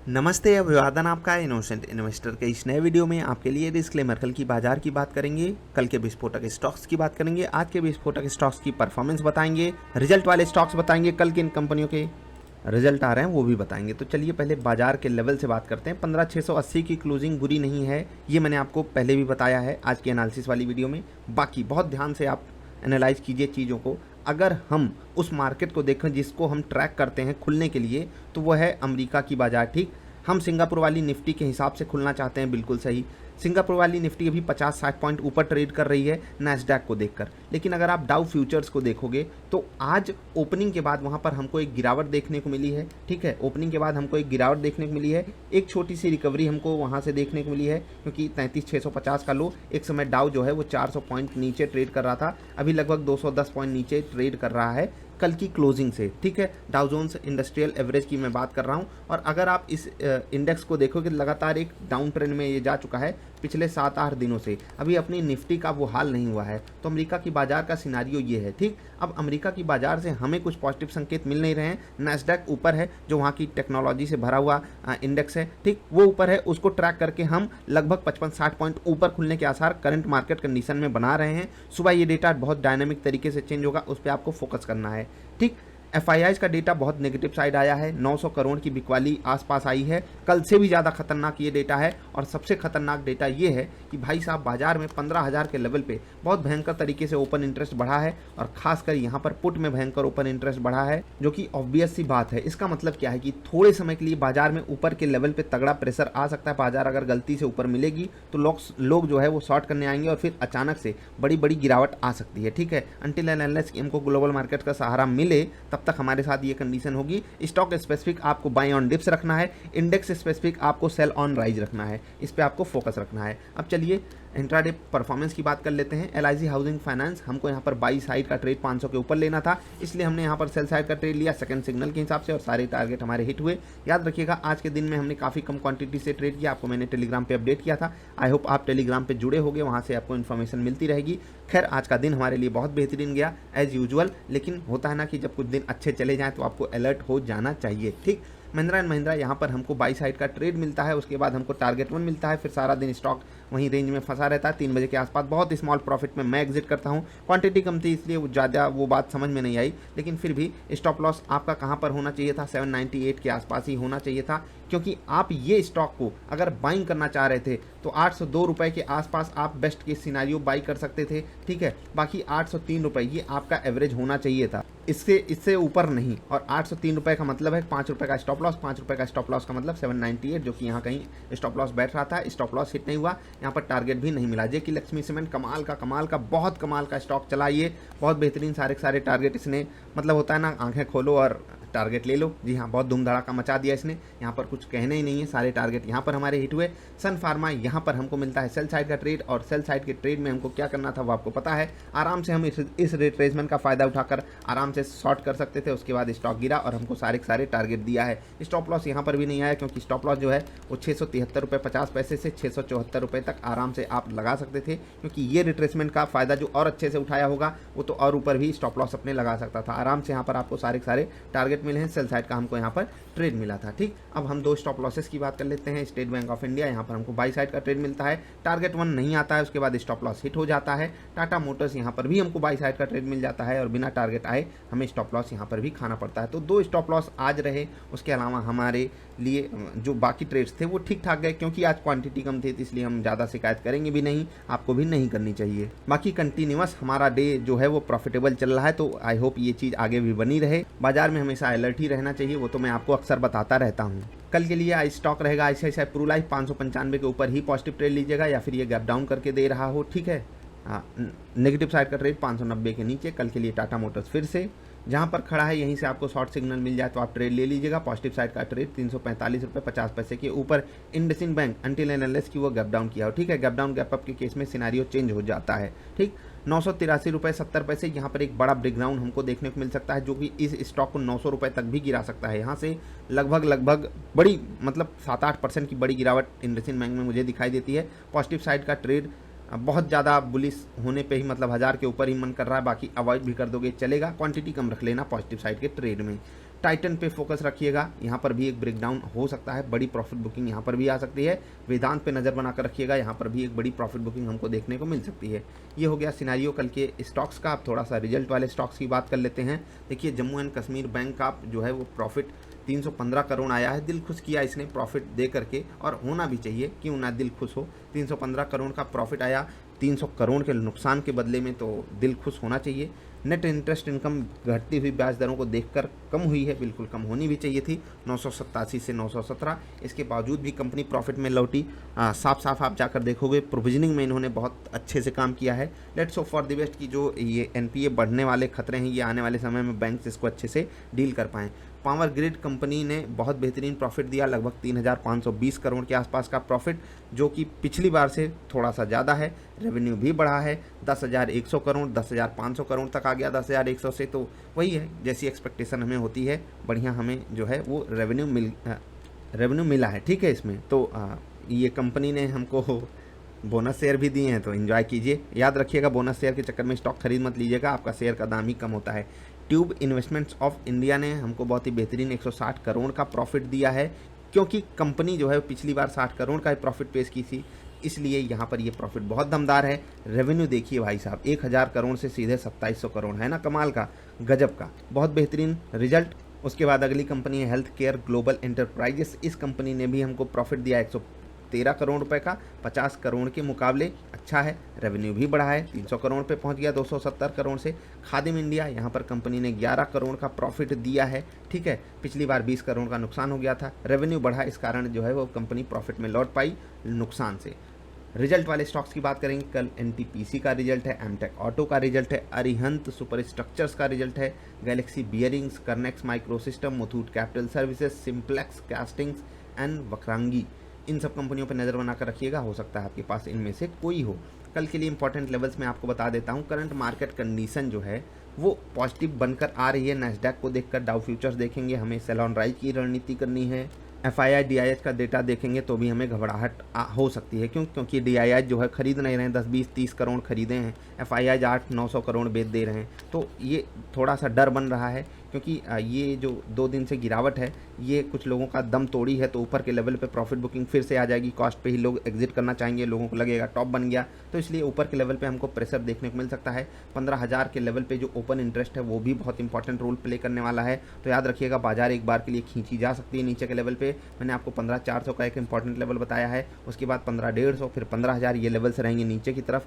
नमस्ते, अभिवादन आपका इनोसेंट इन्वेस्टर के इस नए वीडियो में आपके लिए डिस्क्लेमर। कल की बाजार की बात करेंगे, कल के विस्फोटक स्टॉक्स की बात करेंगे, आज के विस्फोटक स्टॉक्स की परफॉर्मेंस बताएंगे, रिजल्ट वाले स्टॉक्स बताएंगे, कल किन कंपनियों के रिजल्ट आ रहे हैं वो भी बताएंगे। तो चलिए पहले बाजार के लेवल से बात करते हैं। 15,680 की क्लोजिंग बुरी नहीं है, ये मैंने आपको पहले भी बताया है आज की एनालिसिस वाली वीडियो में। बाकी बहुत ध्यान से आप एनालाइज कीजिए चीज़ों को। अगर हम उस मार्केट को देखें जिसको हम ट्रैक करते हैं खुलने के लिए, तो वह है अमेरिका की बाज़ार। ठीक, हम सिंगापुर वाली निफ्टी के हिसाब से खुलना चाहते हैं, बिल्कुल सही। सिंगापुर वाली निफ्टी अभी 50-60 पॉइंट ऊपर ट्रेड कर रही है नैस्डैक को देखकर। लेकिन अगर आप डाउ फ्यूचर्स को देखोगे तो आज ओपनिंग के बाद वहाँ पर हमको एक गिरावट देखने को मिली है। ठीक है, ओपनिंग के बाद हमको एक गिरावट देखने को मिली है, एक छोटी सी रिकवरी हमको वहाँ से देखने को मिली है, क्योंकि 33,650 का लो। एक समय डाउ जो है वो 400 पॉइंट नीचे ट्रेड कर रहा था, अभी लगभग 210 पॉइंट नीचे ट्रेड कर रहा है कल की क्लोजिंग से। ठीक है, डाउ जोन्स इंडस्ट्रियल एवरेज की मैं बात कर रहा हूँ। और अगर आप इस इंडेक्स को देखोगे लगातार एक डाउन ट्रेंड में ये जा चुका है पिछले 7-8 दिनों से, अभी अपनी निफ्टी का वो हाल नहीं हुआ है। तो अमेरिका की बाजार का सिनारियो ये है। ठीक, अब अमेरिका की बाजार से हमें कुछ पॉजिटिव संकेत मिल नहीं रहे हैं। नैस्डैक ऊपर है, जो वहाँ की टेक्नोलॉजी से भरा हुआ इंडेक्स है, ठीक, वो ऊपर है। उसको ट्रैक करके हम लगभग 55-60 पॉइंट ऊपर खुलने के आसार करंट मार्केट कंडीशन में बना रहे हैं। सुबह ये डेटा बहुत डायनामिक तरीके से चेंज होगा, उस पर आपको फोकस करना है। ठीक, एफआईआई का डेटा बहुत नेगेटिव साइड आया है, 900 करोड़ की बिकवाली आसपास आई है। कल से भी ज़्यादा खतरनाक ये डेटा है। और सबसे खतरनाक डेटा ये है कि भाई साहब बाजार में 15,000 के लेवल पे बहुत भयंकर तरीके से ओपन इंटरेस्ट बढ़ा है, और खासकर यहाँ पर पुट में भयंकर ओपन इंटरेस्ट बढ़ा है, जो कि ऑब्वियस सी बात है। इसका मतलब क्या है कि थोड़े समय के लिए बाजार में ऊपर के लेवल पे तगड़ा प्रेशर आ सकता है। बाजार अगर गलती से ऊपर मिलेगी तो लोग जो है वो शॉर्ट करने आएंगे, और फिर अचानक से बड़ी बड़ी गिरावट आ सकती है। ठीक है, अनटिल एंड अनलेस हमको ग्लोबल मार्केट का सहारा मिले तब तक हमारे साथ ये कंडीशन होगी। स्टॉक स्पेसिफिक आपको बाय ऑन डिप्स रखना है, इंडेक्स स्पेसिफिक आपको सेल ऑन राइज रखना है, इस पे आपको फोकस रखना है। अब चलिए इंट्राडे परफॉर्मेंस की बात कर लेते हैं। एलआईसी हाउसिंग फाइनेंस, हमको यहाँ पर बाई साइड का ट्रेड 500 के ऊपर लेना था, इसलिए हमने यहाँ पर सेल साइड का ट्रेड लिया सेकंड सिग्नल के हिसाब से, और सारे टारगेट हमारे हिट हुए। याद रखिएगा आज के दिन में हमने काफ़ी कम क्वांटिटी से ट्रेड किया, आपको मैंने टेलीग्राम पे अपडेट किया था। आई होप आप टेलीग्राम पे जुड़े होंगे, वहाँ से आपको इन्फॉर्मेशन मिलती रहेगी। खैर आज का दिन हमारे लिए बहुत बेहतरीन गया एज यूजुअल, लेकिन होता है ना कि जब कुछ दिन अच्छे चले जाएँ तो आपको अलर्ट हो जाना चाहिए। ठीक, महिंद्रा एंड महिंद्रा यहाँ पर हमको बाई साइड का ट्रेड मिलता है, उसके बाद हमको टारगेट 1 मिलता है, फिर सारा दिन स्टॉक वहीं रेंज में फंसा रहता है। 3 बजे के आसपास बहुत स्मॉल प्रॉफिट में मैं एग्जिट करता हूँ। क्वांटिटी कम थी इसलिए ज़्यादा वो बात समझ में नहीं आई, लेकिन फिर भी स्टॉप लॉस आपका कहाँ पर होना चाहिए था, 798 के आसपास ही होना चाहिए था, क्योंकि आप ये स्टॉक को अगर बाइंग करना चाह रहे थे तो 802 रुपये के आसपास आप बेस्ट केस सिनारियो बाई कर सकते थे। ठीक है, बाकी 803 रुपये ये आपका एवरेज होना चाहिए था, इससे ऊपर नहीं। और 803 रुपये का मतलब है 5 रुपये का स्टॉप लॉस, 5 रुपये का स्टॉप लॉस का मतलब 798, जो कि यहाँ कहीं स्टॉप लॉस बैठ रहा था। स्टॉप लॉस हिट नहीं हुआ, यहाँ पर टारगेट भी नहीं मिला। जे की लक्ष्मी सीमेंट कमाल का बहुत कमाल का स्टॉक चला, ये बहुत बेहतरीन सारे टारगेट इसने, मतलब होता है ना, आंखें खोलो और टारगेट ले लो। जी हाँ, बहुत धूम धड़ाका मचा दिया इसने, यहाँ पर कुछ कहने ही नहीं है, सारे टारगेट यहाँ पर हमारे हिट हुए। सन फार्मा यहाँ पर हमको मिलता है सेल साइड का ट्रेड, और सेल साइड के ट्रेड में हमको क्या करना था वो आपको पता है। आराम से हम इस रिट्रेसमेंट का फायदा उठाकर आराम से शॉर्ट कर सकते थे। उसके बाद स्टॉक गिरा और हमको सारे टारगेट दिया है। स्टॉप लॉस यहाँ पर भी नहीं आया, क्योंकि स्टॉप लॉस जो है वो 673 रुपये 50 पैसे से 674 रुपये तक आराम से आप लगा सकते थे, क्योंकि ये रिट्रेसमेंट का फायदा जो और अच्छे से उठाया होगा वो तो और ऊपर भी स्टॉप लॉस अपने लगा सकता था। आराम से यहाँ पर आपको सारे टारगेट मिले हैं। सेल साइड का हमको यहाँ पर ट्रेड मिला था। ठीक, अब हम 2 स्टॉप लॉसेस की बात कर लेते हैं। स्टेट बैंक ऑफ इंडिया, यहाँ पर हमको बाई साइड का ट्रेड मिलता है, टारगेट 1 नहीं आता है, उसके बाद स्टॉप लॉस हिट हो जाता है। टाटा मोटर्स यहाँ पर भी हमको बाई साइड का ट्रेड मिल जाता है, और बिना टारगेट आए हमें स्टॉप लॉस यहाँ पर भी खाना पड़ता है। तो 2 स्टॉप लॉस आज रहे। उसके अलावा हमारे लिए जो बाकी ट्रेड्स थे वो ठीक ठाक गए, क्योंकि आज क्वांटिटी कम थी, इसलिए हम ज़्यादा शिकायत करेंगे भी नहीं, आपको भी नहीं करनी चाहिए। बाकी कंटिन्यूअस हमारा डे जो है वो प्रॉफिटेबल चल रहा है, तो आई होप ये चीज़ आगे भी बनी रहे। बाजार में हमेशा अलर्ट ही रहना चाहिए, वो तो मैं आपको अक्सर बताता रहता हूँ। कल के लिए आज स्टॉक रहेगा आईसीआईसीआई प्रू लाइफ, 595 के ऊपर ही पॉजिटिव ट्रेड लीजिएगा, या फिर ये गैप डाउन करके दे रहा हो। ठीक है, हाँ, नेगेटिव साइड का ट्रेड 590 के नीचे। कल के लिए टाटा मोटर्स फिर से जहाँ पर खड़ा है यहीं से आपको शॉर्ट सिग्नल मिल जाए तो आप ट्रेड ले लीजिएगा। पॉजिटिव साइड का ट्रेड 345 रुपये 50 पैसे के ऊपर। IndusInd bank until and unless की वो गैप डाउन किया हो। ठीक है, गैप डाउन गैप अप के केस में सिनारियो चेंज हो जाता है। ठीक, 983 रुपये 70 पैसे, यहाँ पर एक बड़ा ब्रेकडाउन हमको देखने को मिल सकता है, जो कि इस स्टॉक को 900 रुपये तक भी गिरा सकता है। यहाँ से लगभग बड़ी, मतलब 7-8% की बड़ी गिरावट इंडसिंड बैंक में मुझे दिखाई देती है। पॉजिटिव साइड का ट्रेड बहुत ज़्यादा बुलिश होने पे ही, मतलब 1000 के ऊपर ही मन कर रहा है, बाकी अवॉइड भी कर दोगे चलेगा। क्वांटिटी कम रख लेना पॉजिटिव साइड के ट्रेड में। टाइटन पे फोकस रखिएगा, यहाँ पर भी एक ब्रेकडाउन हो सकता है, बड़ी प्रॉफिट बुकिंग यहाँ पर भी आ सकती है। वेदांत पे नज़र बनाकर रखिएगा, यहाँ पर भी एक बड़ी प्रॉफिट बुकिंग हमको देखने को मिल सकती है। ये हो गया सिनारियो कल के स्टॉक्स का। अब थोड़ा सा रिजल्ट वाले स्टॉक्स की बात कर लेते हैं। देखिए जम्मू एंड कश्मीर बैंक का जो है वो प्रॉफिट 315 करोड़ आया है। दिल खुश किया इसने प्रॉफिट दे करके, और होना भी चाहिए, क्यों ना दिल खुश हो। 315 करोड़ का प्रॉफिट आया, 300 करोड़ के नुकसान के बदले में, तो दिल खुश होना चाहिए। नेट इंटरेस्ट इनकम घटती हुई ब्याज दरों को देखकर कम हुई है, बिल्कुल कम होनी भी चाहिए थी, 987 से 917। इसके बावजूद भी कंपनी प्रॉफिट में लौटी। साफ साफ आप जाकर देखोगे प्रोविजनिंग में इन्होंने बहुत अच्छे से काम किया है। Let's hope for the best की जो ये एनपीए बढ़ने वाले खतरे हैं, ये आने वाले समय में बैंक इसको अच्छे से डील कर पाएँ। पावर ग्रिड कंपनी ने बहुत बेहतरीन प्रॉफिट दिया, लगभग 3520 करोड़ के आसपास का प्रॉफिट, जो कि पिछली बार से थोड़ा सा ज़्यादा है। रेवेन्यू भी बढ़ा है, 10,100 करोड़ 10,500 करोड़ तक आ गया 10,100 से, तो वही है जैसी एक्सपेक्टेशन हमें होती है, बढ़िया हमें जो है वो रेवेन्यू मिला है। ठीक है, इसमें तो ये कंपनी ने हमको बोनस शेयर भी दिए हैं, तो एंजॉय कीजिए। याद रखिएगा बोनस शेयर के चक्कर में स्टॉक खरीद मत लीजिएगा, आपका शेयर का दाम ही कम होता है। ट्यूब इन्वेस्टमेंट्स ऑफ इंडिया ने हमको बहुत ही बेहतरीन 160 करोड़ का प्रॉफिट दिया है, क्योंकि कंपनी जो है पिछली बार 60 करोड़ का प्रॉफिट पेश की थी, इसलिए यहाँ पर ये प्रॉफिट बहुत दमदार है। रेवेन्यू देखिए भाई साहब, 1000 करोड़ से सीधे 2700 करोड़, है ना कमाल का, गजब का, बहुत बेहतरीन रिजल्ट। उसके बाद अगली कंपनी है हेल्थ केयर ग्लोबल एंटरप्राइजेस। इस कंपनी ने भी हमको प्रॉफिट दिया 113 करोड़ रुपए का, 50 करोड़ के मुकाबले अच्छा है। रेवेन्यू भी बढ़ा है, 300 करोड़ पे पहुंच गया 270 करोड़ से। खादिम इंडिया, यहाँ पर कंपनी ने 11 करोड़ का प्रॉफिट दिया है। ठीक है, पिछली बार 20 करोड़ का नुकसान हो गया था, रेवेन्यू बढ़ा, इस कारण जो है वो कंपनी प्रॉफिट में लौट पाई नुकसान से। रिजल्ट वाले स्टॉक्स की बात करेंगे, कल एनटीपीसी का रिजल्ट है, एमटेक ऑटो का रिजल्ट है, अरिहंत सुपर स्ट्रक्चर्स का रिजल्ट है, galaxy bearings, Kernex microsystem, Muthoot capital services, simplex castings and Vakrangee. इन सब कंपनियों पर नज़र बनाकर रखिएगा, हो सकता है आपके पास इनमें से कोई हो। कल के लिए इंपॉर्टेंट लेवल्स में आपको बता देता हूँ। करंट मार्केट कंडीशन जो है वो पॉजिटिव बनकर आ रही है। नैस्डैक को देखकर डाउ फ्यूचर्स देखेंगे, हमें सेल ऑन राइज की रणनीति करनी है। एफआईआई डीआईएच का डेटा देखेंगे तो भी हमें घबराहट हो सकती है, क्योंकि डीआईएच जो है खरीद नहीं रहे हैं, 10 20 30 करोड़ खरीदे हैं, एफआईआई 800-900 करोड़ बेच दे रहे हैं, तो ये थोड़ा सा डर बन रहा है, क्योंकि ये जो 2 दिन से गिरावट है ये कुछ लोगों का दम तोड़ी है, तो ऊपर के लेवल पे प्रॉफिट बुकिंग फिर से आ जाएगी, कॉस्ट पे ही लोग एग्जिट करना चाहेंगे, लोगों को लगेगा टॉप बन गया, तो इसलिए ऊपर के लेवल पे हमको प्रेशर देखने को मिल सकता है। 15,000 के लेवल पे जो ओपन इंटरेस्ट है वो भी बहुत इंपॉर्टेंट रोल प्ले करने वाला है, तो याद रखिएगा बाजार एक बार के लिए खींची जा सकती है नीचे के लेवल पे। मैंने आपको 15,400 का एक इंपॉर्टेंट लेवल बताया है, उसके बाद 15,150, फिर 15,000, ये लेवल्स रहेंगे नीचे की तरफ,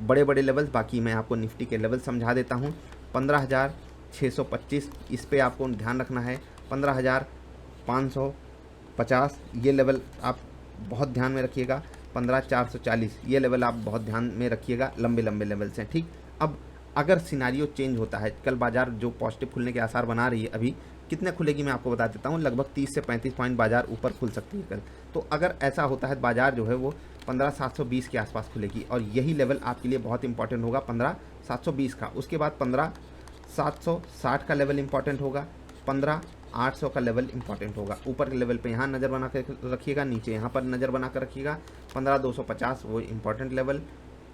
बड़े बड़े लेवल्स। बाकी मैं आपको निफ्टी के लेवल समझा देता हूँ। 15,625 इस पे आपको ध्यान रखना है, 15,550 ये लेवल आप बहुत ध्यान में रखिएगा, 15,440 ये लेवल आप बहुत ध्यान में रखिएगा, लंबे लंबे लेवल्स हैं। ठीक, अब अगर सिनारियो चेंज होता है, कल बाजार जो पॉजिटिव खुलने के आसार बना रही है, अभी कितने खुलेगी मैं आपको बता देता हूँ, लगभग 30 से 35 पॉइंट बाजार ऊपर खुल सकती है कल। तो अगर ऐसा होता है बाजार जो है वो 15,720 के आसपास खुलेगी, और यही लेवल आपके लिए बहुत इंपॉर्टेंट होगा 15,720 का। उसके बाद 15,760 का लेवल इंपॉर्टेंट होगा, 15,800 का लेवल इंपॉर्टेंट होगा। ऊपर के लेवल पे यहाँ नज़र बना कर रखिएगा, नीचे यहाँ पर नज़र बना कर रखिएगा, 15,250 वो इंपॉर्टेंट लेवल।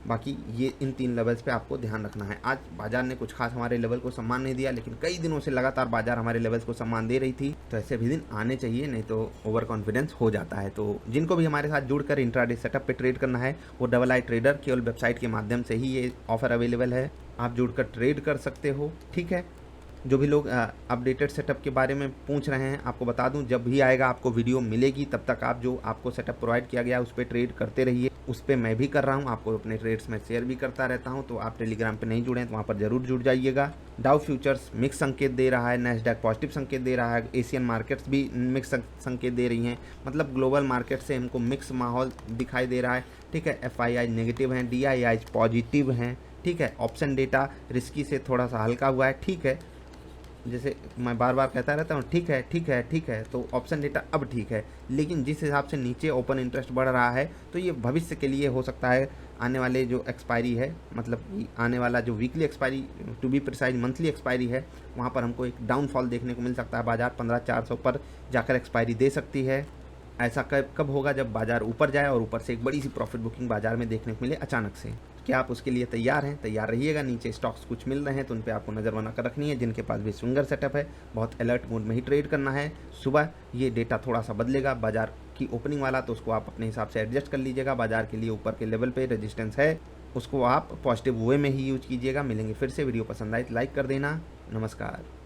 बाकी ये इन 3 लेवल्स पे आपको ध्यान रखना है। आज बाजार ने कुछ खास हमारे लेवल को सम्मान नहीं दिया, लेकिन कई दिनों से लगातार बाजार हमारे लेवल्स को सम्मान दे रही थी, तो ऐसे भी दिन आने चाहिए, नहीं तो ओवर कॉन्फिडेंस हो जाता है। तो जिनको भी हमारे साथ जुड़कर इंट्राडे सेटअप पे ट्रेड करना है, वो डबल आई ट्रेडर केवल वेबसाइट के माध्यम से ही ये ऑफर अवेलेबल है, आप जुड़कर ट्रेड कर सकते हो। ठीक है, जो भी लोग अपडेटेड सेटअप के बारे में पूछ रहे हैं, आपको बता दूं, जब भी आएगा आपको वीडियो मिलेगी, तब तक आप जो आपको सेटअप प्रोवाइड किया गया उस पर ट्रेड करते रहिए। उस पर मैं भी कर रहा हूं, आपको अपने ट्रेड्स में शेयर भी करता रहता हूं, तो आप टेलीग्राम पे नहीं जुड़े हैं तो वहाँ पर जरूर जुड़ जाइएगा। डाउ फ्यूचर्स मिक्स संकेत दे रहा है, नैस्डैक पॉजिटिव संकेत दे रहा है, एशियन मार्केट्स भी मिक्स संकेत दे रही हैं, मतलब ग्लोबल मार्केट से हमको मिक्स माहौल दिखाई दे रहा है। ठीक है, एफआईआई नेगेटिव हैं, डीआईआई पॉजिटिव हैं। ठीक है, ऑप्शन डेटा रिस्की से थोड़ा सा हल्का हुआ है। ठीक है, जैसे मैं बार बार कहता रहता हूँ, ठीक है ठीक है ठीक है, तो ऑप्शन डेटा अब ठीक है, लेकिन जिस हिसाब से नीचे ओपन इंटरेस्ट बढ़ रहा है, तो ये भविष्य के लिए हो सकता है आने वाले जो एक्सपायरी है, मतलब आने वाला जो weekly expiry, to be precise monthly expiry है, वहाँ पर हमको एक डाउनफॉल देखने को मिल सकता है। बाजार 15,400 पर जाकर एक्सपायरी दे सकती है। ऐसा कब होगा, जब बाजार ऊपर जाए और ऊपर से एक बड़ी सी प्रॉफिट बुकिंग बाजार में देखने को मिले अचानक से। क्या आप उसके लिए तैयार हैं? तैयार रहिएगा। नीचे स्टॉक्स कुछ मिल रहे हैं तो उन पे आपको नज़र बनाकर रखनी है। जिनके पास भी स्विंगर सेटअप है, बहुत अलर्ट मोड में ही ट्रेड करना है। सुबह ये डेटा थोड़ा सा बदलेगा बाजार की ओपनिंग वाला, तो उसको आप अपने हिसाब से एडजस्ट कर लीजिएगा। बाजार के लिए ऊपर के लेवल पे रेजिस्टेंस है, उसको आप पॉजिटिव वे में ही यूज कीजिएगा। मिलेंगे फिर से। वीडियो पसंद आए तो लाइक कर देना। नमस्कार।